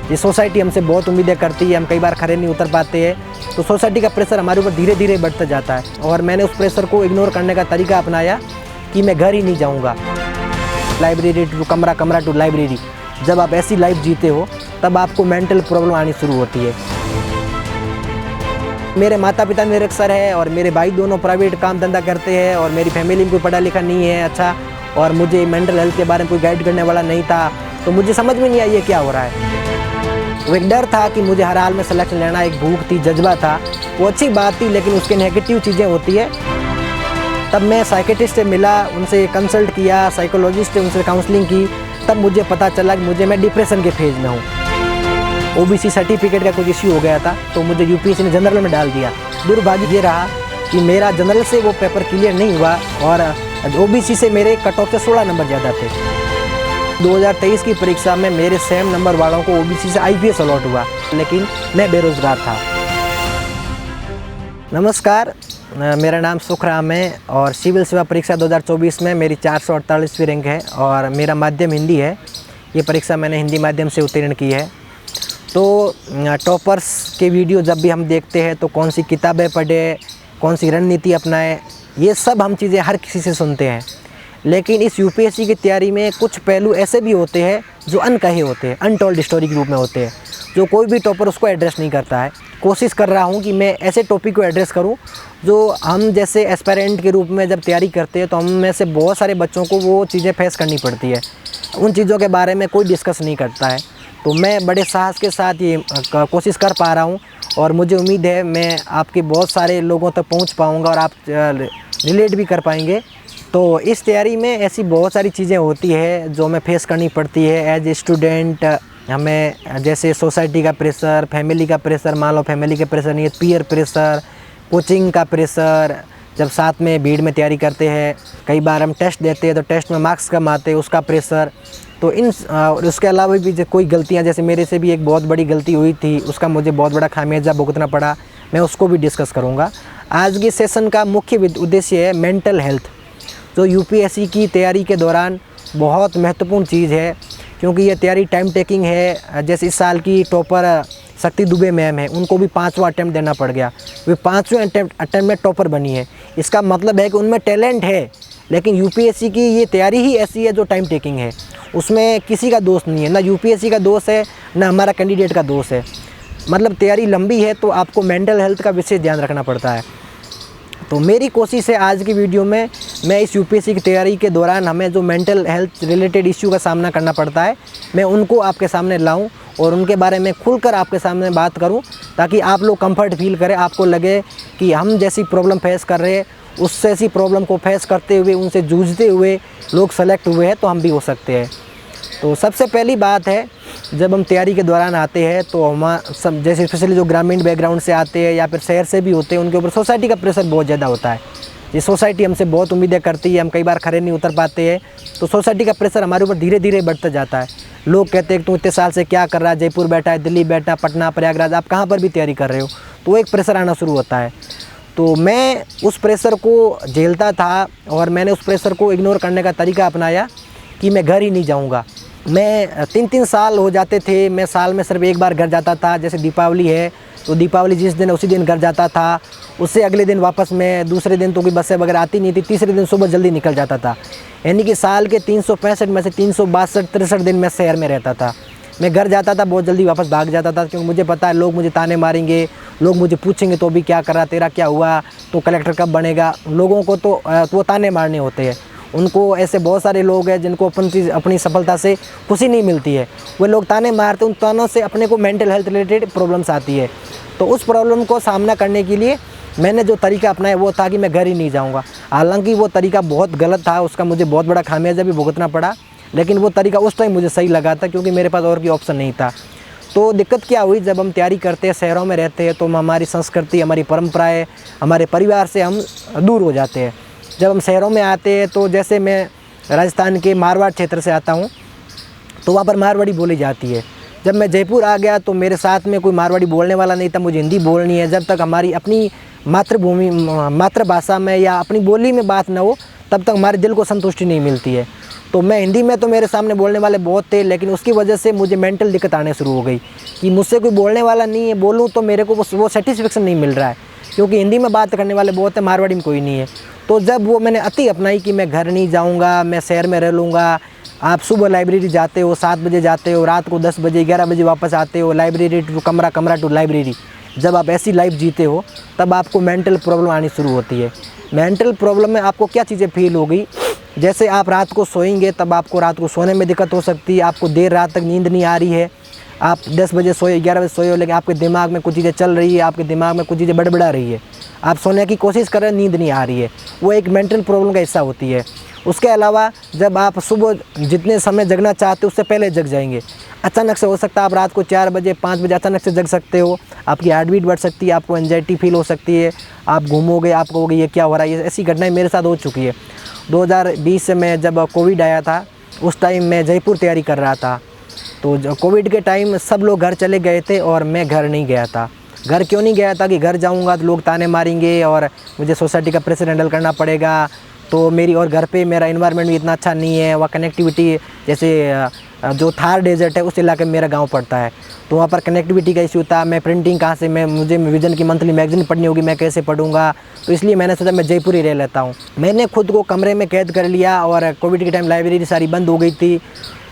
ये सोसाइटी हमसे बहुत उम्मीदें करती है, हम कई बार खड़े नहीं उतर पाते हैं, तो सोसाइटी का प्रेशर हमारे ऊपर धीरे धीरे बढ़ता जाता है। और मैंने उस प्रेशर को इग्नोर करने का तरीका अपनाया कि मैं घर ही नहीं जाऊँगा। लाइब्रेरी टू कमरा, कमरा टू लाइब्रेरी, जब आप ऐसी लाइफ जीते हो तब आपको मेंटल प्रॉब्लम आनी शुरू होती है। मेरे माता पिता निरक्षर है और मेरे भाई दोनों प्राइवेट काम धंधा करते हैं और मेरी फैमिली में कोई पढ़ा लिखा नहीं है अच्छा, और मुझे मेंटल हेल्थ के बारे में कोई गाइड करने वाला नहीं था, तो मुझे समझ में नहीं आई ये क्या हो रहा है। वो एक डर था कि मुझे हर हाल में सिलेक्शन लेना, एक भूख थी, जज्बा था, वो अच्छी बात थी, लेकिन उसके नेगेटिव चीज़ें होती है। तब मैं साइकेट्रिस्ट से मिला, उनसे कंसल्ट किया, साइकोलॉजिस्ट से उनसे काउंसलिंग की, तब मुझे पता चला कि मैं डिप्रेशन के फेज में हूँ। ओबीसी सर्टिफिकेट का कुछ इश्यू हो गया था, तो मुझे यूपीएससी ने जनरल में डाल दिया। दुर्भाग्य ये रहा कि मेरा जनरल से वो पेपर क्लियर नहीं हुआ और ओबीसी से मेरे कट ऑफ से 16 नंबर ज़्यादा थे। 2023 की परीक्षा में मेरे सेम नंबर वालों को ओबीसी से आईपीएस अलॉट हुआ, लेकिन मैं बेरोज़गार था। नमस्कार, मेरा नाम सुखराम है और सिविल सेवा परीक्षा 2024 में मेरी 448वीं रैंक है और मेरा माध्यम हिंदी है। ये परीक्षा मैंने हिंदी माध्यम से उत्तीर्ण की है। तो टॉपर्स के वीडियो जब भी हम देखते हैं तो कौन सी किताबें पढ़े, कौन सी रणनीति अपनाएं, ये सब हम चीज़ें हर किसी से सुनते हैं, लेकिन इस यूपीएससी की तैयारी में कुछ पहलू ऐसे भी होते हैं जो अनकहे होते हैं, अनटोल्ड स्टोरी के रूप में होते हैं, जो कोई भी टॉपर उसको एड्रेस नहीं करता है। कोशिश कर रहा हूँ कि मैं ऐसे टॉपिक को एड्रेस करूँ जो हम जैसे एस्पायरेंट के रूप में जब तैयारी करते हैं तो हम में से बहुत सारे बच्चों को वो चीज़ें फेस करनी पड़ती है। उन चीज़ों के बारे में कोई डिस्कस नहीं करता है, तो मैं बड़े साहस के साथ ये कोशिश कर पा रहा हूँ और मुझे उम्मीद है मैं आपके बहुत सारे लोगों तक पहुँच पाऊँगा और आप रिलेट भी कर पाएंगे। तो इस तैयारी में ऐसी बहुत सारी चीज़ें होती है जो हमें फेस करनी पड़ती है एज ए स्टूडेंट। हमें जैसे सोसाइटी का प्रेशर, फैमिली का प्रेशर, मान लो फैमिली के प्रेशर नहीं है, पीयर प्रेशर, कोचिंग का प्रेशर, जब साथ में भीड़ में तैयारी करते हैं, कई बार हम टेस्ट देते हैं तो टेस्ट में मार्क्स कम आते हैं, उसका प्रेशर। तो उसके अलावा भी कोई गलतियां, जैसे मेरे से भी एक बहुत बड़ी गलती हुई थी, उसका मुझे बहुत बड़ा खामियाजा भुगतना पड़ा, मैं उसको भी डिस्कस करूँगा। आज के सेशन का मुख्य उद्देश्य है मेंटल हेल्थ, जो यूपीएससी की तैयारी के दौरान बहुत महत्वपूर्ण चीज़ है, क्योंकि ये तैयारी टाइम टेकिंग है। जैसे इस साल की टॉपर शक्ति दुबे मैम है, उनको भी 5वां अटैम्प्ट देना पड़ गया, वे 5वें अटैम्प्ट में टॉपर बनी है। इसका मतलब है कि उनमें टैलेंट है, लेकिन यूपीएससी की ये तैयारी ही ऐसी है जो टाइम टेकिंग है, उसमें किसी का दोष नहीं है, ना यूपीएससी का दोष है ना हमारा कैंडिडेट का दोष है। मतलब तैयारी लंबी है तो आपको मेंटल हेल्थ का विशेष ध्यान रखना पड़ता है। तो मेरी कोशिश है आज की वीडियो में मैं इस यूपीएससी की तैयारी के दौरान हमें जो मेंटल हेल्थ रिलेटेड इश्यू का सामना करना पड़ता है, मैं उनको आपके सामने लाऊं और उनके बारे में खुलकर आपके सामने बात करूं, ताकि आप लोग कंफर्ट फील करें, आपको लगे कि हम जैसी प्रॉब्लम फेस कर रहे हैं उससे ऐसी प्रॉब्लम को फेस करते हुए, उनसे जूझते हुए लोग सेलेक्ट हुए हैं, तो हम भी हो सकते हैं। तो सबसे पहली बात है, जब हम तैयारी के दौरान आते हैं तो हम सब जैसे स्पेशली जो ग्रामीण बैकग्राउंड से आते हैं या फिर शहर से भी होते हैं, उनके ऊपर सोसाइटी का प्रेशर बहुत ज़्यादा होता है। ये सोसाइटी हमसे बहुत उम्मीदें करती है, हम कई बार खड़े नहीं उतर पाते हैं, तो सोसाइटी का प्रेशर हमारे ऊपर धीरे धीरे बढ़ता जाता है। लोग कहते हैं कि तू इतने साल से क्या कर रहा है, जयपुर बैठा है, दिल्ली बैठा, पटना, प्रयागराज, आप कहाँ पर भी तैयारी कर रहे हो, तो एक प्रेशर आना शुरू होता है। तो मैं उस प्रेशर को झेलता था और मैंने उस प्रेशर को इग्नोर करने का तरीका अपनाया कि मैं घर ही नहीं जाऊँगा। मैं 3-3 साल हो जाते थे, मैं साल में सिर्फ एक बार घर जाता था। जैसे दीपावली है तो दीपावली जिस दिन उसी दिन घर जाता था, उससे अगले दिन वापस मैं, दूसरे दिन तो कोई बसें वगैरह आती नहीं थी, तीसरे दिन सुबह जल्दी निकल जाता था। यानी कि साल के 365 में से 362-63 दिन मैं शहर में रहता था। मैं घर जाता था, बहुत जल्दी वापस भाग जाता था, क्योंकि मुझे पता है लोग मुझे ताने मारेंगे, लोग मुझे पूछेंगे तो भी क्या कर रहा, तेरा क्या हुआ, तो कलेक्टर कब बनेगा। लोगों को तो वो ताने मारने होते हैं। उनको ऐसे बहुत सारे लोग हैं जिनको अपनी सफलता से खुशी नहीं मिलती है, वो लोग ताने मारते, उन तानों से अपने को मेंटल हेल्थ रिलेटेड प्रॉब्लम्स आती है। तो उस प्रॉब्लम को सामना करने के लिए मैंने जो तरीका अपनाया वो था कि मैं घर ही नहीं जाऊंगा। हालांकि वो तरीका बहुत गलत था, उसका मुझे बहुत बड़ा खामियाजा भी भुगतना पड़ा, लेकिन वो तरीका उस टाइम मुझे सही लगा था, क्योंकि मेरे पास और कोई ऑप्शन नहीं था। तो दिक्कत क्या हुई, जब हम तैयारी करते हैं, शहरों में रहते हैं, तो हमारी संस्कृति, हमारी परंपराएँ, हमारे परिवार से हम दूर हो जाते हैं। जब हम शहरों में आते हैं तो जैसे मैं राजस्थान के मारवाड़ क्षेत्र से आता हूँ, तो वहाँ पर मारवाड़ी बोली जाती है। जब मैं जयपुर आ गया तो मेरे साथ में कोई मारवाड़ी बोलने वाला नहीं था, मुझे हिंदी बोलनी है। जब तक हमारी अपनी मातृभाषा में या अपनी बोली में बात ना हो, तब तक हमारे दिल को संतुष्टि नहीं मिलती है। तो मैं हिंदी में तो मेरे सामने बोलने वाले बहुत थे, लेकिन उसकी वजह से मुझे मेंटल दिक्कत आने शुरू हो गई कि मुझसे कोई बोलने वाला नहीं है, बोलूँ तो मेरे को वो सेटिस्फेक्शन नहीं मिल रहा है, क्योंकि हिंदी में बात करने वाले बहुत है, मारवाड़ी में कोई नहीं है। तो जब वो मैंने अति अपनाई कि मैं घर नहीं जाऊँगा, मैं शहर में रह लूँगा। आप सुबह लाइब्रेरी जाते हो, 7 बजे जाते हो, रात को 10 बजे 11 बजे वापस आते हो, लाइब्रेरी टू कमरा, कमरा टू लाइब्रेरी। जब आप ऐसी लाइफ जीते हो तब आपको मेंटल प्रॉब्लम आनी शुरू होती है। मेंटल प्रॉब्लम में आपको क्या चीज़ें फील होगी, जैसे आप रात को सोएंगे तब आपको रात को सोने में दिक्कत हो सकती है, आपको देर रात तक नींद नहीं आ रही है, आप 10 बजे सोए, 11 बजे सोए हो, लेकिन आपके दिमाग में कुछ चीज़ें चल रही है, आपके दिमाग में कुछ चीज़ें बड़बड़ा रही है, आप सोने की कोशिश कर रहे हैं, नींद नहीं आ रही है। वो एक मेंटल प्रॉब्लम का हिस्सा होती है। उसके अलावा जब आप सुबह जितने समय जगना चाहते हो उससे पहले जग जाएंगे, अचानक से हो सकता है आप रात को 4 बजे 5 बजे अचानक से जग सकते हो, आपकी हार्ट बीट बढ़ सकती है, आपको एंजाइटी फील हो सकती है, आप घूमोगे, आप कहोगे ये क्या हो रहा है। ये ऐसी घटनाएं मेरे साथ हो चुकी है। 2020 में जब कोविड आया था, उस टाइम मैं जयपुर तैयारी कर रहा था। तो कोविड के टाइम सब लोग घर चले गए थे और मैं घर नहीं गया था। घर क्यों नहीं गया था कि घर जाऊंगा तो लोग ताने मारेंगे और मुझे सोसाइटी का प्रेशर हैंडल करना पड़ेगा। तो मेरी और घर पे मेरा इन्वायरमेंट भी इतना अच्छा नहीं है, वहाँ कनेक्टिविटी, जैसे जो थार डेजर्ट है उस इलाके में मेरा गांव पड़ता है, तो वहाँ पर कनेक्टिविटी का इशू था। मैं प्रिंटिंग कहाँ से, मुझे विजन की मंथली मैगजीन पढ़नी होगी, मैं कैसे पढ़ूंगा। तो इसलिए मैंने सोचा मैं जयपुर ही रह लेता हूँ। मैंने खुद को कमरे में कैद कर लिया और कोविड के टाइम लाइब्रेरी सारी बंद हो गई थी,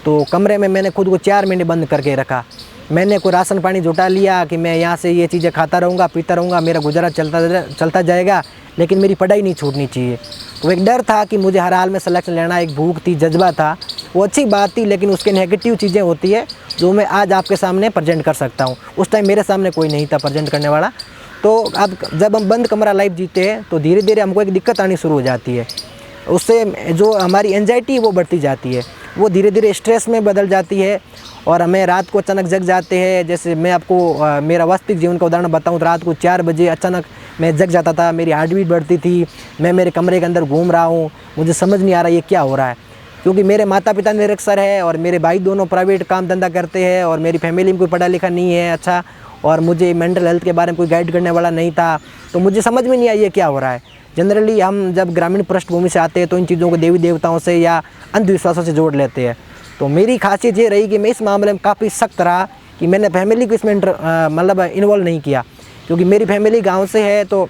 तो कमरे में मैंने खुद को 4 महीने बंद करके रखा। मैंने कोई राशन पानी जुटा लिया कि मैं यहाँ से ये चीज़ें खाता रहूँगा, पीता रहूँगा, मेरा गुजारा चलता जाएगा, लेकिन मेरी पढ़ाई नहीं छूटनी चाहिए। तो एक डर था कि मुझे हर हाल में सिलेक्शन लेना, एक भूख थी, जज्बा था। वो अच्छी बात थी, लेकिन उसके नेगेटिव चीज़ें होती है जो मैं आज आपके सामने प्रेजेंट कर सकता हूँ। उस टाइम मेरे सामने कोई नहीं था प्रेजेंट करने वाला। तो अब जब हम बंद कमरा लाइफ जीते हैं तो धीरे धीरे हमको एक दिक्कत आनी शुरू हो जाती है। उससे जो हमारी एंजाइटी वो बढ़ती जाती है, वो धीरे धीरे स्ट्रेस में बदल जाती है और हमें रात को अचानक जग जाते हैं। जैसे मैं आपको मेरा वास्तविक जीवन का उदाहरण बताऊं तो रात को 4 बजे अचानक मैं जग जाता था, मेरी हार्ट बीट बढ़ती थी, मैं मेरे कमरे के अंदर घूम रहा हूं, मुझे समझ नहीं आ रहा ये क्या हो रहा है, क्योंकि मेरे माता पिता निरक्षर है और मेरे भाई दोनों प्राइवेट काम धंधा करते हैं और मेरी फैमिली में कोई पढ़ा लिखा नहीं है अच्छा, और मुझे मेंटल हेल्थ के बारे में कोई गाइड करने वाला नहीं था। तो मुझे समझ में नहीं आया ये क्या हो रहा है। जनरली हम जब ग्रामीण पृष्ठभूमि से आते हैं तो इन चीज़ों को देवी देवताओं से या अंधविश्वासों से जोड़ लेते हैं। तो मेरी खासियत ये रही कि मैं इस मामले में काफ़ी सख्त रहा कि मैंने फैमिली को इसमें मतलब इन्वॉल्व नहीं किया, क्योंकि मेरी फैमिली गांव से है। तो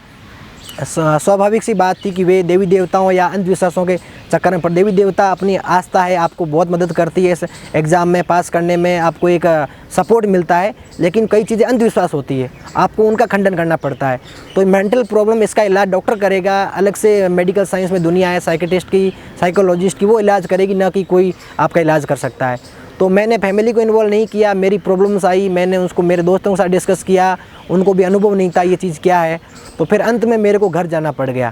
स्वाभाविक सी बात थी कि वे देवी देवताओं या अंधविश्वासों के चक्कर में, पर देवी देवता अपनी आस्था है, आपको बहुत मदद करती है इस एग्ज़ाम में पास करने में, आपको एक सपोर्ट मिलता है। लेकिन कई चीज़ें अंधविश्वास होती है, आपको उनका खंडन करना पड़ता है। तो मेंटल प्रॉब्लम इसका इलाज डॉक्टर करेगा, अलग से मेडिकल साइंस में दुनिया है, साइकेट्रिस्ट की, साइकोलॉजिस्ट की, वो इलाज करेगी, ना कि कोई आपका इलाज कर सकता है। तो मैंने फैमिली को इन्वॉल्व नहीं किया। मेरी प्रॉब्लम्स आई, मैंने उसको मेरे दोस्तों के साथ डिस्कस किया, उनको भी अनुभव नहीं था ये चीज़ क्या है। तो फिर अंत में मेरे को घर जाना पड़ गया।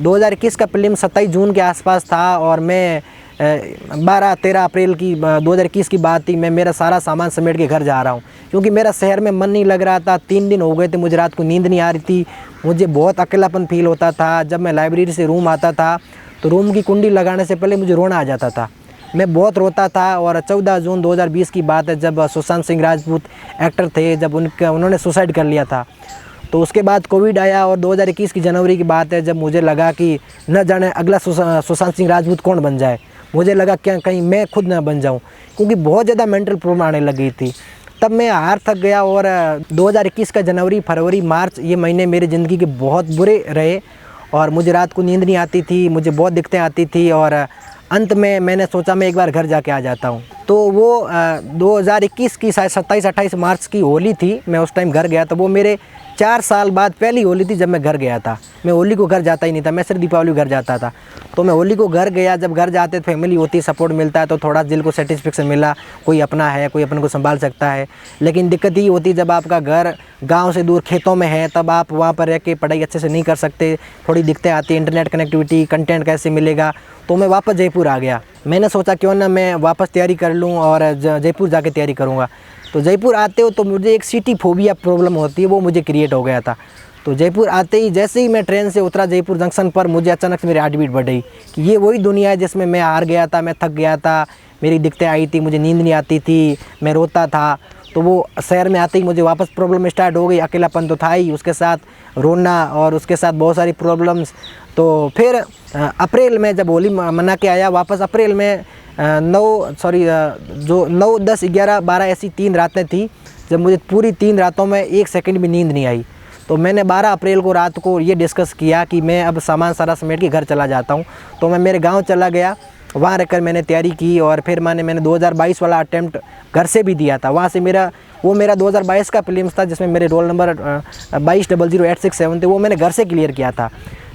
2021 का प्रीलिम 27 जून के आसपास था और मैं 12-13 अप्रैल की 2021 की बात थी। मैं मेरा सारा सामान समेट के घर जा रहा हूँ, क्योंकि मेरा शहर में मन नहीं लग रहा था। 3 दिन हो गए थे, मुझे रात को नींद नहीं आ रही थी, मुझे बहुत अकेलापन फील होता था। जब मैं लाइब्रेरी से रूम आता था तो रूम की कुंडी लगाने से पहले मुझे रोना आ जाता था, मैं बहुत रोता था। और 14 जून 2020 की बात है, जब सुशांत सिंह राजपूत एक्टर थे, जब उन्होंने सुसाइड कर लिया था। तो उसके बाद कोविड आया और 2021 की जनवरी की बात है, जब मुझे लगा कि न जाने अगला सुशांत सिंह राजपूत कौन बन जाए। मुझे लगा क्या कहीं मैं खुद ना बन जाऊं, क्योंकि बहुत ज़्यादा मेंटल प्रॉब्लम आने लगी थी। तब मैं हार थक गया और 2021 का जनवरी, फरवरी, मार्च ये महीने मेरी ज़िंदगी के बहुत बुरे रहे और मुझे रात को नींद नहीं आती थी, मुझे बहुत दिक्कतें आती थी। और अंत में मैंने सोचा मैं एक बार घर जाके आ जाता हूँ। तो वो 2021 की शायद 27-28 मार्च की होली थी। मैं उस टाइम घर गया, तो वो मेरे 4 साल बाद पहली होली थी जब मैं घर गया था। मैं होली को घर जाता ही नहीं था, मैं सिर्फ दीपावली को घर जाता था। तो मैं होली को घर गया। जब घर जाते तो फैमिली होती, सपोर्ट मिलता है, तो थोड़ा दिल को सेटिस्फेक्शन मिला, कोई अपना है, कोई अपन को संभाल सकता है। लेकिन दिक्कत ये होती जब आपका घर गांव से दूर खेतों में है, तब आप वहाँ पर रह के पढ़ाई अच्छे से नहीं कर सकते, थोड़ी दिक्कतें आती है, इंटरनेट कनेक्टिविटी, कंटेंट कैसे मिलेगा। तो मैं वापस जयपुर आ गया। मैंने सोचा क्यों ना मैं वापस तैयारी कर लूँ और जयपुर जाके तैयारी करूँगा। तो जयपुर आते हो तो मुझे एक सिटी फोबिया प्रॉब्लम होती है, वो मुझे क्रिएट हो गया था। तो जयपुर आते ही जैसे ही मैं ट्रेन से उतरा जयपुर जंक्शन पर, मुझे अचानक से मेरी हार्ट बीट बढ़ गई कि ये वही दुनिया है जिसमें मैं हार गया था, मैं थक गया था, मेरी दिक्कतें आई थी, मुझे नींद नहीं आती थी, मैं रोता था। तो वो शहर में आते ही मुझे वापस प्रॉब्लम स्टार्ट हो गई। अकेलापन तो था ही, उसके साथ रोना और उसके साथ बहुत सारी प्रॉब्लम्स। तो फिर अप्रैल में जब होली मना के आया वापस, अप्रैल में जो 9, 10, 11, 12 ऐसी 3 रातें थी जब मुझे पूरी 3 रातों में 1 सेकंड भी नींद नहीं आई। तो मैंने 12 अप्रैल को रात को ये डिस्कस किया कि मैं अब सामान सारा समेट के घर चला जाता हूँ। तो मैं मेरे गांव चला गया, वहाँ रहकर मैंने तैयारी की और फिर मैंने 2022 वाला अटेम्प्ट घर से भी दिया था। वहाँ से मेरा 2022 का प्रीलिम्स था जिसमें मेरे रोल नंबर 22000867 थे, वो मैंने घर से क्लियर किया था।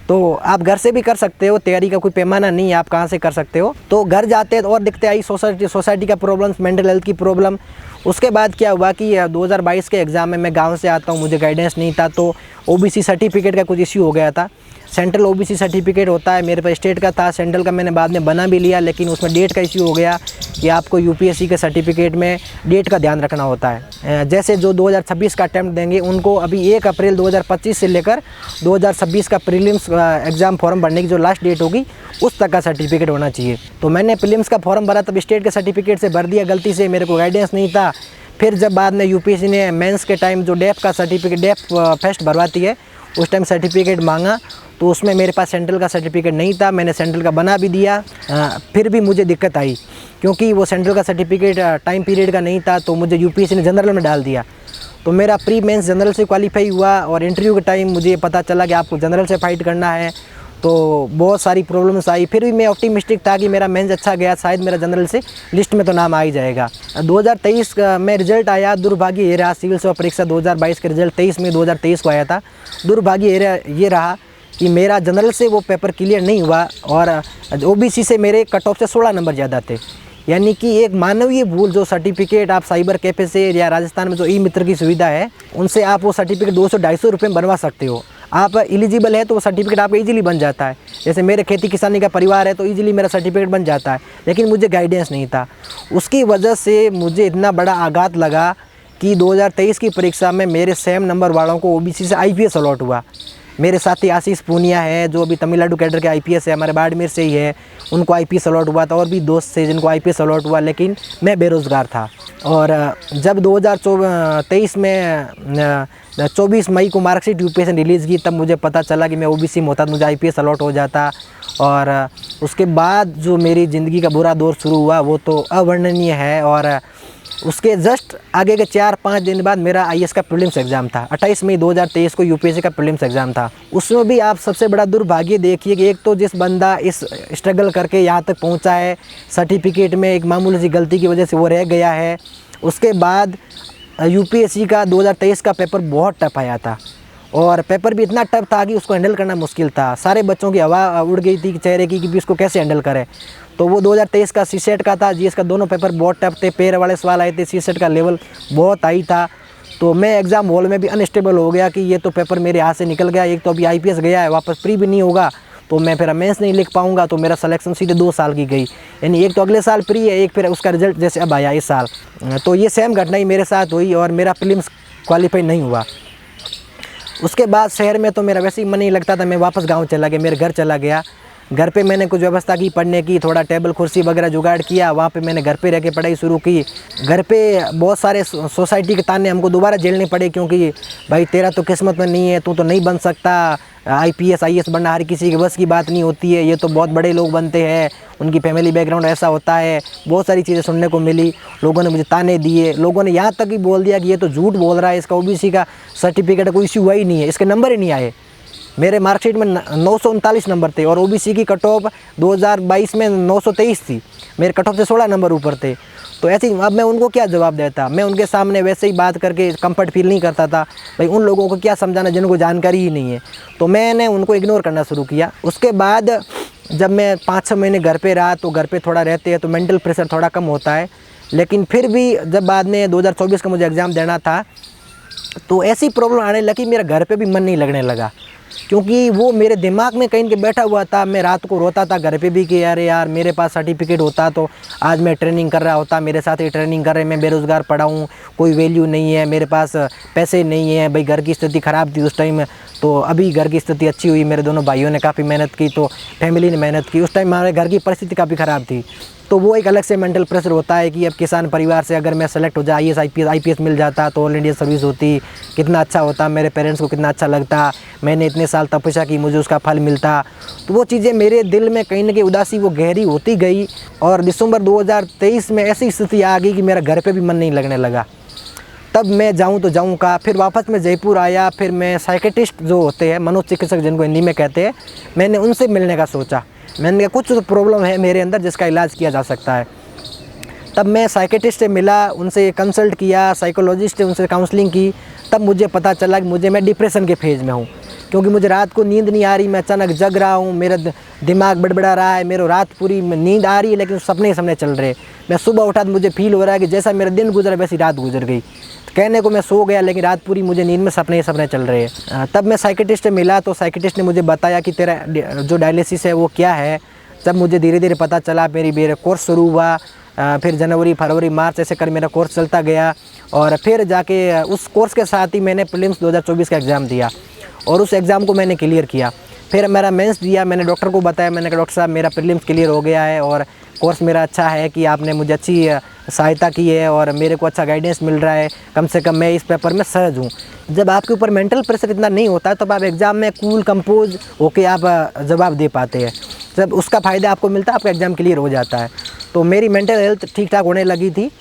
तो आप घर से भी कर सकते हो, तैयारी का कोई पैमाना नहीं है, आप कहाँ से कर सकते हो। तो घर जाते और दिखते आई सोसाइटी का प्रॉब्लम्स, मेंटल हेल्थ की प्रॉब्लम। उसके बाद क्या हुआ कि 2022 के एग्ज़ाम में मैं गांव से आता हूँ, मुझे गाइडेंस नहीं था, तो ओबीसी सर्टिफिकेट का कुछ इश्यू हो गया था। सेंट्रल ओबीसी सर्टिफिकेट होता है, मेरे पास स्टेट का था, सेंट्रल का मैंने बाद में बना भी लिया, लेकिन उसमें डेट का इश्यू हो गया कि आपको यूपीएससी के सर्टिफिकेट में डेट का ध्यान रखना होता है। जैसे जो 2026 का अटैम्प्ट देंगे उनको अभी 1 अप्रैल 2025 से लेकर 2026 का प्रीलिम्स एग्ज़ाम फॉर्म भरने की जो लास्ट डेट होगी उस तक का सर्टिफिकेट होना चाहिए। तो मैंने प्रीलिम्स का फॉर्म भरा, तब स्टेट के सर्टिफिकेट से भर दिया गलती से, मेरे को गाइडेंस नहीं था। फिर जब बाद में यूपीएससी ने मेंस के टाइम जो डेफ का सर्टिफिकेट, डेफ फेस्ट भरवाती है, उस टाइम सर्टिफिकेट मांगा, तो उसमें मेरे पास सेंट्रल का सर्टिफिकेट नहीं था। मैंने सेंट्रल का बना भी दिया, फिर भी मुझे दिक्कत आई क्योंकि वो सेंट्रल का सर्टिफिकेट टाइम पीरियड का नहीं था, तो मुझे यूपीएससी ने जनरल में डाल दिया। तो मेरा प्री मेंस जनरल से क्वालिफाई हुआ और इंटरव्यू के टाइम मुझे पता चला कि आपको जनरल से फाइट करना है, तो बहुत सारी प्रॉब्लम्स आई। फिर भी मैं ऑप्टिमिस्टिक था कि मेरा मेंस अच्छा गया, शायद मेरा जनरल से लिस्ट में तो नाम आ ही जाएगा। 2023 में रिजल्ट आया, दुर्भाग्य ये रहा, सिविल सेवा परीक्षा 2022 के रिजल्ट 23 मई 2023 को आया था। दुर्भाग्य ये रहा कि मेरा जनरल से वो पेपर क्लियर नहीं हुआ और ओबीसी से मेरे कट ऑफ से 16 नंबर ज़्यादा थे। यानी कि एक मानवीय भूल, जो सर्टिफिकेट आप साइबर कैफ़े से या राजस्थान में जो ई मित्र की सुविधा है उनसे आप वो सर्टिफिकेट 200-250 रुपये में बनवा सकते हो। आप एलिजिबल है तो वो सर्टिफिकेट आपका इजीली बन जाता है। जैसे मेरे खेती किसानी का परिवार है तो इजीली मेरा सर्टिफिकेट बन जाता है, लेकिन मुझे गाइडेंस नहीं था। उसकी वजह से मुझे इतना बड़ा आघात लगा कि 2023 की परीक्षा में मेरे सेम नंबर वालों को ओबीसी से आईपीएस अलॉट हुआ। मेरे साथी आशीष पूनिया है जो अभी तमिलनाडु कैडर के आईपीएस है, हमारे बाड़मेर से ही है, उनको आईपीएस अलॉट हुआ था, और भी दोस्त थे जिनको आईपीएस अलॉट हुआ, लेकिन मैं बेरोज़गार था। और जब 2023 में 24 मई को मार्कशीट यूपीएससी ने रिलीज़ की, तब मुझे पता चला कि मैं ओबीसी में होता तो मुझे आईपीएस अलॉट हो जाता। और उसके बाद जो मेरी ज़िंदगी का बुरा दौर शुरू हुआ वो तो अवर्णनीय है। और उसके जस्ट आगे के 4-5 दिन बाद मेरा आईएएस का प्रीलिम्स एग्ज़ाम था। 28 मई 2023 को यूपीएससी का प्रीलिम्स एग्ज़ाम था। उसमें भी आप सबसे बड़ा दुर्भाग्य देखिए कि एक तो जिस बंदा इस स्ट्रगल करके यहाँ तक पहुँचा है, सर्टिफिकेट में एक मामूली सी गलती की वजह से वो रह गया है। उसके बाद यूपीएससी का 2023 का पेपर बहुत टफ आया था, और पेपर भी इतना टफ था कि उसको हैंडल करना मुश्किल था। सारे बच्चों की हवा उड़ गई थी चेहरे की कि भी उसको कैसे हैंडल करें। तो वो 2023 का सीसेट का था, जीएस का, दोनों पेपर बहुत टफ थे, पैर वाले सवाल आए थे, सीसेट का लेवल बहुत हाई था। तो मैं एग्ज़ाम हॉल में भी अनस्टेबल हो गया कि ये तो पेपर मेरे हाथ से निकल गया। एक तो अभी आईपीएस गया है, वापस प्री भी नहीं होगा तो मैं फिर मेंस नहीं लिख पाऊंगा, तो मेरा सिलेक्शन सीधे 2 साल की गई। यानी एक तो अगले साल प्री है, एक फिर उसका रिजल्ट जैसे अब आया इस साल। तो ये सेम घटना ही मेरे साथ हुई और मेरा प्रीलिम्स क्वालिफाई नहीं हुआ। उसके बाद शहर में तो मेरा वैसे ही मन नहीं लगता था, मैं वापस गाँव चला गया, मेरे घर चला गया। घर पे मैंने कुछ व्यवस्था की पढ़ने की, थोड़ा टेबल कुर्सी वगैरह जुगाड़ किया, वहाँ पे मैंने घर पे रह के पढ़ाई शुरू की। घर पे बहुत सारे सोसाइटी के ताने हमको दोबारा झेलने पड़े, क्योंकि भाई तेरा तो किस्मत में नहीं है, तू तो नहीं बन सकता, आईपीएस आईएएस बनना हर किसी के बस की बात नहीं होती है, ये तो बहुत बड़े लोग बनते हैं, उनकी फैमिली बैकग्राउंड ऐसा होता है। बहुत सारी चीज़ें सुनने को मिली, लोगों ने मुझे ताने दिए, लोगों ने यहाँ तक ही बोल दिया कि ये तो झूठ बोल रहा है, इसका ओबीसी का सर्टिफिकेट कोई इश्यू हुआ ही नहीं है, इसके नंबर ही नहीं आए। मेरे मार्कशीट में 939 नंबर थे और ओबीसी की कट ऑफ 2022 में 923 थी, मेरे कट ऑफ से 16 नंबर ऊपर थे। तो ऐसे ही अब मैं उनको क्या जवाब देता, मैं उनके सामने वैसे ही बात करके कंफर्ट फील नहीं करता था। भाई उन लोगों को क्या समझाना जिनको जानकारी ही नहीं है, तो मैंने उनको इग्नोर करना शुरू किया। उसके बाद जब मैं 5-6 महीने घर पे रहा, तो घर पे थोड़ा रहते हैं तो मेंटल प्रेशर थोड़ा कम होता है। लेकिन फिर भी जब बाद में 2024 का मुझे एग्ज़ाम देना था, तो ऐसी प्रॉब्लम आने लगी, मेरा घर पे भी मन नहीं लगने लगा, क्योंकि वो मेरे दिमाग में कहीं के बैठा हुआ था। मैं रात को रोता था घर पे भी कि अरे यार मेरे पास सर्टिफिकेट होता तो आज मैं ट्रेनिंग कर रहा होता, मेरे साथ ही ट्रेनिंग कर रहे, मैं बेरोज़गार पड़ा हूँ, कोई वैल्यू नहीं है, मेरे पास पैसे नहीं है। भाई घर की स्थिति ख़राब थी उस टाइम, तो अभी घर की स्थिति अच्छी हुई, मेरे दोनों भाइयों ने काफ़ी मेहनत की, तो फैमिली ने मेहनत की। उस टाइम हमारे घर की परिस्थिति काफ़ी ख़राब थी, तो वो एक अलग से मेंटल प्रेशर होता है कि अब किसान परिवार से अगर मैं सेलेक्ट हो जाए, IAS मिल जाता तो ऑल इंडिया सर्विस होती, कितना अच्छा होता, मेरे पेरेंट्स को कितना अच्छा लगता, मैंने इतने साल तपस्या की, मुझे उसका फल मिलता। तो वो चीज़ें मेरे दिल में कहीं ना कहीं उदासी वो गहरी होती गई। और दिसंबर 2023 में ऐसी स्थिति आ गई कि मेरा घर पर भी मन नहीं लगने लगा। तब मैं जाऊं तो जाऊं का, फिर वापस मैं जयपुर आया। फिर मैं साइकेट्रिस्ट जो होते हैं, मनोचिकित्सक जिनको हिंदी में कहते हैं, मैंने उनसे मिलने का सोचा। मैंने कहा कुछ तो प्रॉब्लम है मेरे अंदर जिसका इलाज किया जा सकता है। तब मैं साइकेट्रिस्ट से मिला, उनसे कंसल्ट किया, साइकोलॉजिस्ट से उनसे काउंसलिंग की। तब मुझे पता चला कि मैं डिप्रेशन के फेज़ में हूँ, क्योंकि मुझे रात को नींद नहीं आ रही, मैं अचानक जग रहा हूँ, मेरा दिमाग बड़बड़ा रहा है, मेरे रात पूरी नींद आ रही है लेकिन सपने चल रहे। मैं सुबह उठा तो मुझे फील हो रहा है कि जैसा मेरा दिन गुजरा वैसी रात गुजर गई। कहने को मैं सो गया लेकिन रात पूरी मुझे नींद में सपने चल रहे हैं। तब मैं साइकेट्रिस्ट से मिला तो साइकेट्रिस्ट ने मुझे बताया कि तेरा जो डायलिसिस है वो क्या है। जब मुझे धीरे धीरे पता चला, मेरा कोर्स शुरू हुआ। फिर जनवरी, फरवरी, मार्च ऐसे कर मेरा कोर्स चलता गया। और फिर जाके उस कोर्स के साथ ही मैंने प्रीलिम्स 2024 का एग्ज़ाम दिया और उस एग्ज़ाम को मैंने क्लियर किया। फिर मेरा मेंस दिया। मैंने डॉक्टर को बताया, मैंने कहा डॉक्टर साहब मेरा प्रीलिम्स क्लियर हो गया है और कोर्स मेरा अच्छा है कि आपने मुझे अच्छी सहायता की है और मेरे को अच्छा गाइडेंस मिल रहा है, कम से कम मैं इस पेपर में सहज हूँ। जब आपके ऊपर मेंटल प्रेशर इतना नहीं होता तब आप एग्ज़ाम में कूल कंपोज होके आप जवाब दे पाते हैं। जब उसका फ़ायदा आपको मिलता है, आपका एग्ज़ाम क्लियर हो जाता है। तो मेरी मेंटल हेल्थ ठीक ठाक होने लगी थी।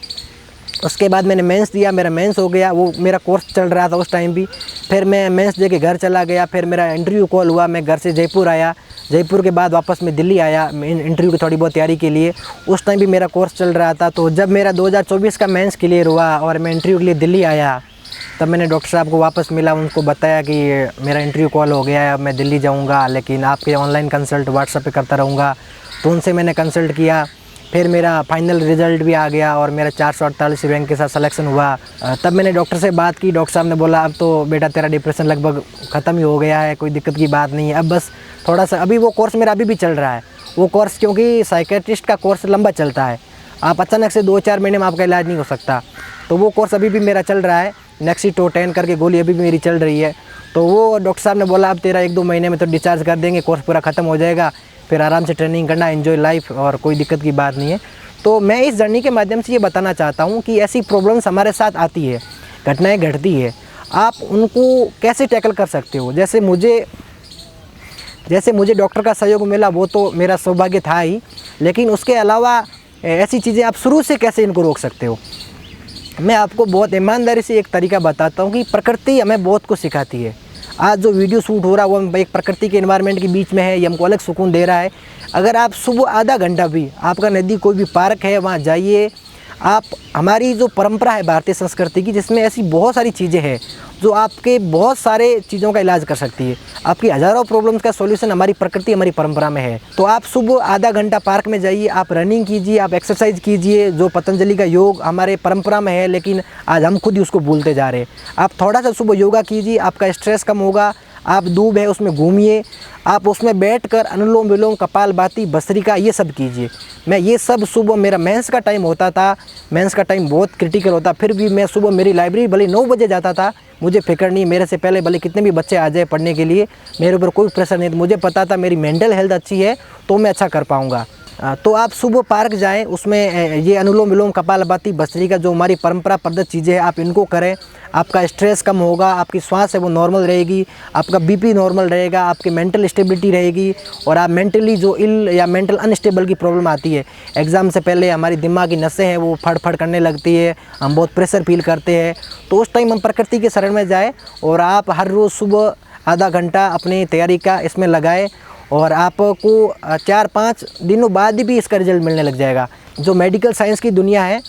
उसके बाद मैंने मेंस दिया, मेरा मेंस हो गया। वो मेरा कोर्स चल रहा था उस टाइम भी। फिर मैं मेंस दे के घर चला गया। फिर मेरा इंटरव्यू कॉल हुआ, मैं घर से जयपुर आया। जयपुर के बाद वापस मैं दिल्ली आया इंटरव्यू की थोड़ी बहुत तैयारी के लिए। उस टाइम भी मेरा कोर्स चल रहा था। तो जब मेरा 2024 का मेंस क्लियर हुआ और मैं इंटरव्यू के लिए दिल्ली आया, तब मैंने डॉक्टर साहब को वापस मिला, उनको बताया कि मेरा इंटरव्यू कॉल हो गया है, अब मैं दिल्ली जाऊँगा, लेकिन आपके ऑनलाइन कंसल्ट व्हाट्सएप पर करता रहूँगा। तो उनसे मैंने कंसल्ट किया। फिर मेरा फाइनल रिज़ल्ट भी आ गया और मेरा 448 रैंक के साथ सिलेक्शन हुआ। तब मैंने डॉक्टर से बात की। डॉक्टर साहब ने बोला अब तो बेटा तेरा डिप्रेशन लगभग ख़त्म ही हो गया है, कोई दिक्कत की बात नहीं है, अब बस थोड़ा सा अभी वो कोर्स मेरा अभी भी चल रहा है। वो कोर्स क्योंकि साइकेट्रिस्ट का कोर्स लंबा चलता है, आप अचानक से 2-4 महीने में आपका इलाज नहीं हो सकता। तो वो कोर्स अभी भी मेरा चल रहा है। नेक्सिटोटेन करके गोली अभी भी मेरी चल रही है। तो वो डॉक्टर साहब ने बोला अब तेरा 1-2 महीने में तो डिस्चार्ज कर देंगे, कोर्स पूरा ख़त्म हो जाएगा, फिर आराम से ट्रेनिंग करना, एंजॉय लाइफ और कोई दिक्कत की बात नहीं है। तो मैं इस जर्नी के माध्यम से ये बताना चाहता हूँ कि ऐसी प्रॉब्लम्स हमारे साथ आती है, घटनाएं घटती है, आप उनको कैसे टैकल कर सकते हो। जैसे मुझे डॉक्टर का सहयोग मिला वो तो मेरा सौभाग्य था ही, लेकिन उसके अलावा ऐसी चीज़ें आप शुरू से कैसे इनको रोक सकते हो। मैं आपको बहुत ईमानदारी से एक तरीका बताता हूँ कि प्रकृति हमें बहुत कुछ सिखाती है। आज जो वीडियो शूट हो रहा है वो एक प्रकृति के एनवायरनमेंट के बीच में है, ये हमको अलग सुकून दे रहा है। अगर आप सुबह आधा घंटा भी, आपका नज़दीक कोई भी पार्क है वहाँ जाइए। आप हमारी जो परंपरा है भारतीय संस्कृति की, जिसमें ऐसी बहुत सारी चीज़ें हैं जो आपके बहुत सारे चीज़ों का इलाज कर सकती है। आपकी हज़ारों प्रॉब्लम्स का सॉल्यूशन हमारी प्रकृति, हमारी परंपरा में है। तो आप सुबह आधा घंटा पार्क में जाइए, आप रनिंग कीजिए, आप एक्सरसाइज कीजिए। जो पतंजलि का योग हमारे परंपरा में है, लेकिन आज हम खुद ही उसको भूलते जा रहे हैं। आप थोड़ा सा सुबह योगा कीजिए, आपका स्ट्रेस कम होगा। आप दूब है उसमें घूमिए, आप उसमें बैठकर अनुलोम विलोम, कपालभाति, भस्त्रिका ये सब कीजिए। मैं ये सब सुबह, मेरा मेंस का टाइम होता था, मेंस का टाइम बहुत क्रिटिकल होता, फिर भी मैं सुबह मेरी लाइब्रेरी भले 9 बजे जाता था, मुझे फिक्र नहीं, मेरे से पहले भले कितने भी बच्चे आ जाए पढ़ने के लिए, मेरे ऊपर कोई प्रेशर नहीं। मुझे पता था मेरी मेंटल हेल्थ अच्छी है तो मैं अच्छा कर पाऊँगा। तो आप सुबह पार्क जाएं, उसमें ये अनुलोम विलोम, कपालभाति, भस्त्रिका जो हमारी परंपरा प्रदत्त चीज़ें हैं आप इनको करें। आपका स्ट्रेस कम होगा, आपकी श्वास है वो नॉर्मल रहेगी, आपका बीपी नॉर्मल रहेगा, आपकी मेंटल स्टेबिलिटी रहेगी। और आप मेंटली जो इल या मेंटल अनस्टेबल की प्रॉब्लम आती है, एग्ज़ाम से पहले हमारी दिमाग की नसें हैं वो फड़ करने लगती है, हम बहुत प्रेशर फील करते हैं, तो उस टाइम हम प्रकृति के शरण में जाए और आप हर रोज़ सुबह आधा घंटा अपनी तैयारी का इसमें लगाए और आपको 4-5 दिनों बाद भी इसका रिजल्ट मिलने लग जाएगा। जो मेडिकल साइंस की दुनिया है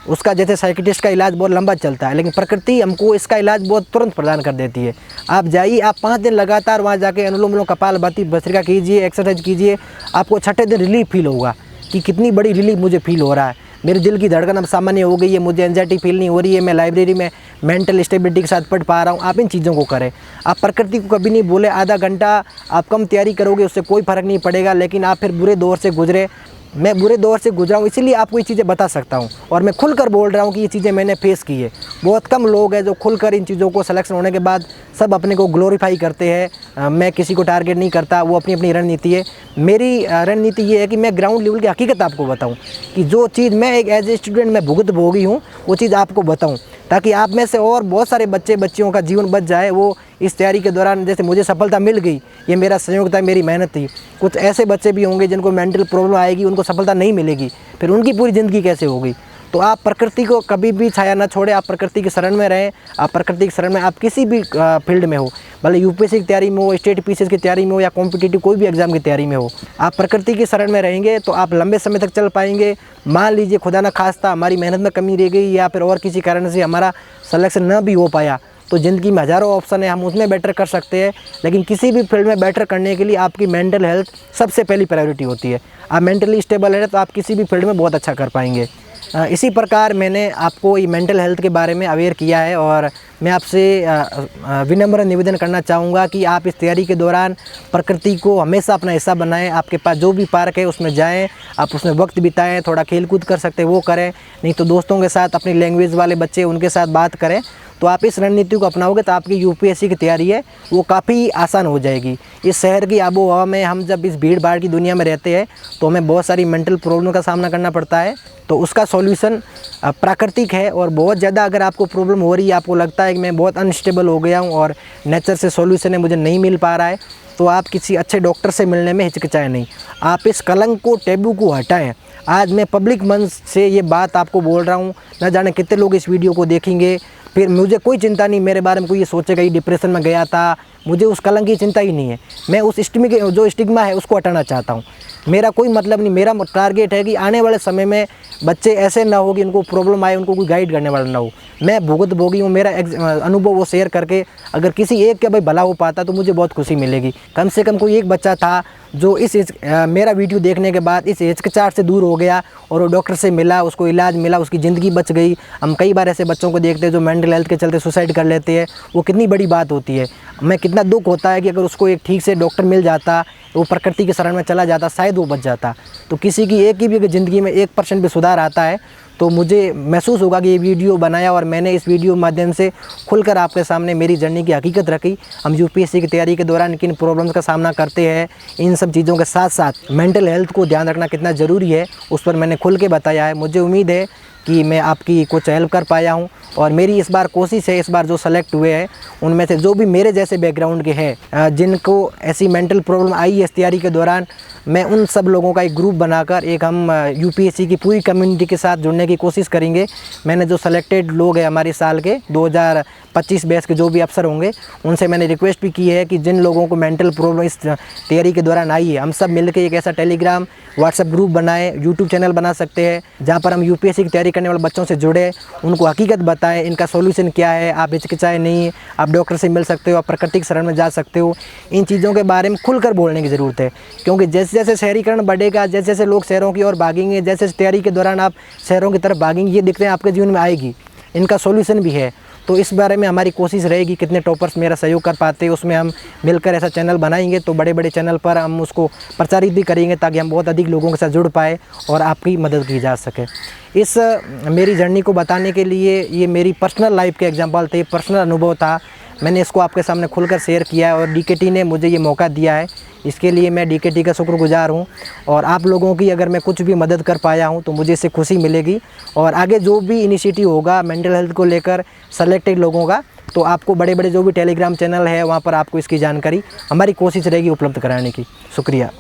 उसका, जैसे साइकिट्रिस्ट का इलाज बहुत लंबा चलता है, लेकिन प्रकृति हमको इसका इलाज बहुत तुरंत प्रदान कर देती है। आप जाइए, आप 5 दिन लगातार वहाँ जाके अनुलोम विलोम, कपालभाति, भस्त्रिका कीजिए, एक्सरसाइज कीजिए, आपको छठे दिन रिलीफ फील होगा कि कितनी बड़ी रिलीफ मुझे फील हो रहा है, मेरे दिल की धड़कन अब सामान्य हो गई है, मुझे एंजाइटी फील नहीं हो रही है, मैं लाइब्रेरी में मेंटल स्टेबिलिटी के साथ पढ़ पा रहा हूँ। आप इन चीज़ों को करें। आप प्रकृति को कभी नहीं बोले आधा घंटा आप कम तैयारी करोगे उससे कोई फ़र्क नहीं पड़ेगा, लेकिन आप फिर बुरे दौर से गुजरे। मैं बुरे दौर से गुजरा हूँ, इसीलिए आपको ये चीज़ें बता सकता हूँ और मैं खुलकर बोल रहा हूँ कि ये चीज़ें मैंने फेस की है। बहुत कम लोग हैं जो खुलकर इन चीज़ों को सिलेक्शन होने के बाद सब अपने को ग्लोरीफाई करते हैं। मैं किसी को टारगेट नहीं करता, वो अपनी अपनी रणनीति है। मेरी रणनीति ये है कि मैं ग्राउंड लेवल की हकीकत आपको बताऊं, कि जो चीज़ मैं एक एज ए स्टूडेंट मैं भुगत भोगी हूँ वो चीज़ आपको बताऊं, ताकि आप में से और बहुत सारे बच्चियों का जीवन बच जाए। वो इस तैयारी के दौरान जैसे मुझे सफलता मिल गई, ये मेरा संयोग था, मेरी मेहनत थी। कुछ ऐसे बच्चे भी होंगे जिनको मेंटल प्रॉब्लम आएगी, उनको सफलता नहीं मिलेगी, फिर उनकी पूरी ज़िंदगी कैसे होगी। तो आप प्रकृति को कभी भी छाया ना छोड़े, आप प्रकृति की शरण में रहें। आप प्रकृति की शरण में, आप किसी भी फील्ड में हो, भले यूपीएससी की तैयारी में हो, स्टेट पीसीएस की तैयारी में हो, या कॉम्पिटिटिव कोई भी एग्जाम की तैयारी में हो, आप प्रकृति की शरण में रहेंगे तो आप लंबे समय तक चल पाएंगे। मान लीजिए खुदा ना खास्ता हमारी मेहनत में कमी रह गई, या फिर और किसी कारण से हमारा सिलेक्शन न भी हो पाया, तो ज़िंदगी में हज़ारों ऑप्शन है, हम उसमें बेटर कर सकते हैं। लेकिन किसी भी फील्ड में बेटर करने के लिए आपकी मेंटल हेल्थ सबसे पहली प्रायोरिटी होती है। आप मेंटली स्टेबल है तो आप किसी भी फील्ड में बहुत अच्छा कर पाएंगे। इसी प्रकार मैंने आपको ये मेंटल हेल्थ के बारे में अवेयर किया है, और मैं आपसे विनम्र निवेदन करना चाहूँगा कि आप इस तैयारी के दौरान प्रकृति को हमेशा अपना हिस्सा बनाएं। आपके पास जो भी पार्क है उसमें जाएं, आप उसमें वक्त बिताएं, थोड़ा खेल कूद कर सकते हैं वो करें, नहीं तो दोस्तों के साथ, अपनी लैंग्वेज वाले बच्चे उनके साथ बात करें। तो आप इस रणनीति को अपनाओगे तो आपकी यूपीएससी की तैयारी है वो काफ़ी आसान हो जाएगी। इस शहर की आबो हवा में हम जब इस भीड़ भाड़ की दुनिया में रहते हैं तो हमें बहुत सारी मेंटल प्रॉब्लम का सामना करना पड़ता है, तो उसका सॉल्यूशन प्राकृतिक है। और बहुत ज़्यादा अगर आपको प्रॉब्लम हो रही है, आपको लगता है कि मैं बहुत अनस्टेबल हो गया हूँ और नेचर से सॉल्यूशन है मुझे नहीं मिल पा रहा है, तो आप किसी अच्छे डॉक्टर से मिलने में हिचकिचाएं नहीं। आप इस कलंक को, टैबू को हटाएं। आज मैं पब्लिक मंच से ये बात आपको बोल रहा हूँ, न जाने कितने लोग इस वीडियो को देखेंगे, फिर मुझे कोई चिंता नहीं, मेरे बारे में कोई ये सोचेगा ये डिप्रेशन में गया था, मुझे उस कलंक की चिंता ही नहीं है। मैं उस जो स्टिग्मा है उसको हटाना चाहता हूँ। मेरा कोई मतलब नहीं, मेरा टारगेट है कि आने वाले समय में बच्चे ऐसे ना हो कि उनको प्रॉब्लम आए, उनको कोई गाइड करने वाला ना हो। मैं भुगत भोगी हूँ, मेरा अनुभव वो शेयर करके अगर किसी एक का भाई भला हो पाता तो मुझे बहुत खुशी मिलेगी। कम से कम कोई एक बच्चा था जो मेरा वीडियो देखने के बाद इस हिचकिचाहट से दूर हो गया और वो डॉक्टर से मिला, उसको इलाज मिला, उसकी ज़िंदगी बच गई। हम कई बार ऐसे बच्चों को देखते हैं जो मेंटल हेल्थ के चलते सुसाइड कर लेते हैं, वो कितनी बड़ी बात होती है। हमें कितना दुख होता है कि अगर उसको एक ठीक से डॉक्टर मिल जाता, वो प्रकृति के शरण में चला जाता, शायद वो बच जाता। तो किसी की एक की भी ज़िंदगी में 1% भी सुधार आता है तो मुझे महसूस होगा कि ये वीडियो बनाया और मैंने इस वीडियो माध्यम से खुलकर आपके सामने मेरी जर्नी की हकीकत रखी। हम यूपीएससी की तैयारी के दौरान किन प्रॉब्लम्स का सामना करते हैं, इन सब चीज़ों के साथ साथ मेंटल हेल्थ को ध्यान रखना कितना ज़रूरी है उस पर मैंने खुल के बताया है। मुझे उम्मीद है कि मैं आपकी कुछ हेल्प कर पाया हूँ, और मेरी इस बार कोशिश है, इस बार जो सेलेक्ट हुए हैं उनमें से जो भी मेरे जैसे बैकग्राउंड के हैं, जिनको ऐसी मेंटल प्रॉब्लम आई है इस तैयारी के दौरान, मैं उन सब लोगों का एक ग्रुप बनाकर एक हम यूपीएससी की पूरी कम्युनिटी के साथ जुड़ने की कोशिश करेंगे। मैंने जो सेलेक्टेड लोग हैं हमारे साल के 2025 बैच के जो भी अफसर होंगे, उनसे मैंने रिक्वेस्ट भी की है कि जिन लोगों को मेंटल प्रॉब्लम इस तैयारी के दौरान आई है, हम सब मिलकर एक ऐसा टेलीग्राम व्हाट्सएप ग्रुप बनाएं, यूट्यूब चैनल बना सकते हैं जहाँ पर हम यूपीएससी की तैयारी करने वाले बच्चों से जुड़े, उनको हकीकत बताएं, इनका सॉल्यूशन क्या है। आप हिचकिचाए नहीं, आप डॉक्टर से मिल सकते हो, आप प्राकृतिक शरण में जा सकते हो। इन चीज़ों के बारे में खुलकर बोलने की ज़रूरत है, क्योंकि जैसे जैसे शहरीकरण बढ़ेगा, जैसे जैसे लोग शहरों की ओर भागेंगे, जैसे तैयारी के दौरान आप शहरों की तरफ भागेंगे, ये दिक्कतें आपके जीवन में आएगी, इनका सॉल्यूशन भी है। तो इस बारे में हमारी कोशिश रहेगी, कितने टॉपर्स मेरा सहयोग कर पाते हैं उसमें हम मिलकर ऐसा चैनल बनाएंगे, तो बड़े बड़े चैनल पर हम उसको प्रचारित भी करेंगे ताकि हम बहुत अधिक लोगों के साथ जुड़ पाए और आपकी मदद की जा सके। इस मेरी जर्नी को बताने के लिए ये मेरी पर्सनल लाइफ के एग्जांपल थे, पर्सनल अनुभव था, मैंने इसको आपके सामने खुलकर शेयर किया है और डीकेटी ने मुझे ये मौका दिया है, इसके लिए मैं डीकेटी का शुक्रगुजार हूँ। और आप लोगों की अगर मैं कुछ भी मदद कर पाया हूँ तो मुझे इससे खुशी मिलेगी। और आगे जो भी इनिशिएटिव होगा मेंटल हेल्थ को लेकर सेलेक्टेड लोगों का, तो आपको बड़े बड़े जो भी टेलीग्राम चैनल है वहाँ पर आपको इसकी जानकारी हमारी कोशिश रहेगी उपलब्ध कराने की। शुक्रिया।